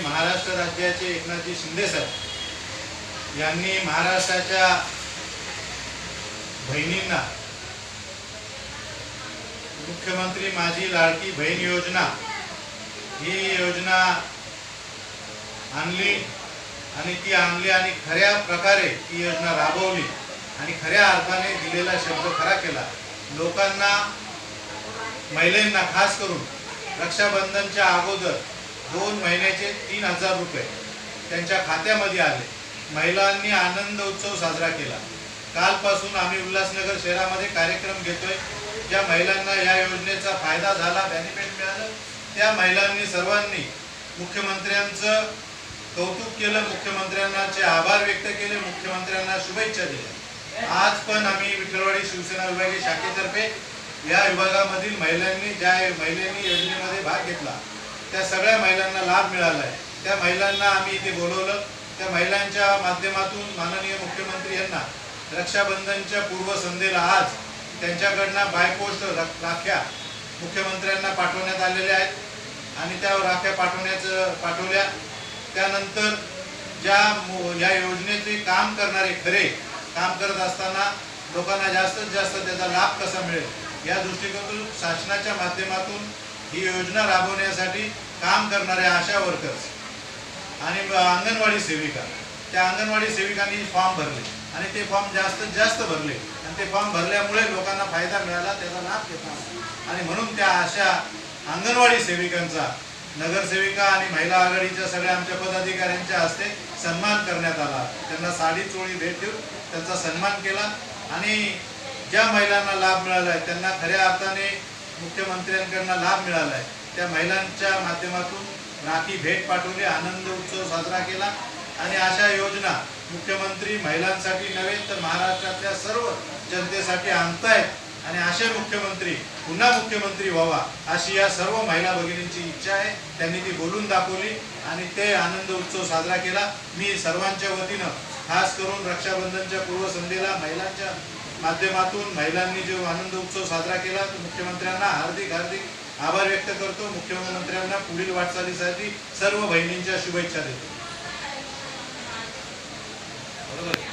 महाराष्ट्र राज्याचे एकनाथजी शिंदे साहेब यांनी महाराष्ट्राच्या बहिणींना मुख्यमंत्री माझी लाडकी बहीण योजना ही योजना आणली आणि ती आणली आणि खऱ्या प्रकारे ती योजना राबवली आणि खऱ्या अर्थाने दिलेला शब्द खरा केला। लोकांना, महिलांना खास करून रक्षाबंधनच्या अगोदर 2 महिन्याचे 3000 रुपये त्यांच्या खात्यामध्ये आले। महिलांनी आनंद उत्सव साजरा केला। कालपासून आम्ही उल्हासनगर शहरामध्ये कार्यक्रम घेतोय। ज्या महिलांना या योजनेचा फायदा झाला, बेनिफिट मिळालं, त्या महिलांनी सर्वांनी मुख्यमंत्र्यांचं कौतुक केलं, मुख्यमंत्र्यांचे आभार व्यक्त केले, मुख्यमंत्र्यांना शुभेच्छा दिल्या। आज पण आम्ही विठ्ठलवाडी शिवसेना विभागीय शाखेतर्फे या विभागामधील महिलांनी ज्या महिलांनी योजनेमध्ये भाग घेतला त्या सगळ्या महिलांना लाभ मिळाला आहे। त्या महिलांना आम्ही इथे बोलवलं। त्या महिलांच्या माध्यमातून माननीय मुख्यमंत्री यांना रक्षाबंधनच्या पूर्वसंध्येला आज त्यांच्याकडनं बाय पोस्ट राख्या मुख्यमंत्र्यांना पाठवण्यात आलेल्या आहेत आणि त्या राख्या पाठवल्या। त्यानंतर या योजनेचे काम करणारे खरे काम करत असताना लोकांना जास्तीत जास्त त्याचा लाभ कसा मिळेल या दृष्टिकोनातून शासनाच्या माध्यमातून ही योजना राबवण्यासाठी काम करणारे आशा वर्कर्स आणि अंगणवाडी सेविका, त्या अंगणवाडी सेविकांनी फॉर्म भरले आणि ते फॉर्म जास्तीत जास्त भरले आणि ते फॉर्म भरल्यामुळे लोकांना फायदा मिळाला, त्याचा लाभ घेतला आणि म्हणून त्या अशा अंगणवाडी सेविकांचा नगरसेविका आणि महिला आघाडीच्या सगळ्या आमच्या पदाधिकाऱ्यांच्या हस्ते सन्मान करण्यात आला। त्यांना साडी चोळी भेट देऊन त्यांचा सन्मान केला आणि ज्या महिलांना लाभ मिळाला आहे त्यांना खऱ्या अर्थाने मुख्यमंत्र्यांकडून लाभ मिळाला आहे त्या महिलांच्या माध्यमातून राखी भेट पाठवली, आनंद उत्सव साजरा केला आणि अशा योजना मुख्यमंत्री महिलांसाठी नव्हे तर महाराष्ट्रातल्या सर्व जनतेसाठी आणतायत आणि असे मुख्यमंत्री पुन्हा मुख्यमंत्री व्हावा अशी या सर्व महिला भगिनींची इच्छा आहे। त्यांनी ती बोलून दाखवली आणि ते आनंद उत्सव साजरा केला। मी सर्वांच्या वतीनं खास करून रक्षाबंधनच्या पूर्वसंध्येला महिलांच्या माध्यमातून महिलांनी जो आनंद उत्सव साजरा केला तो मुख्यमंत्र्यांना हार्दिक आभार व्यक्त करतो। मुख्यमंत्र्यांना पुढील वाटचालीसाठी सर्व बहिणींच्या शुभेच्छा देतो। बरोबर।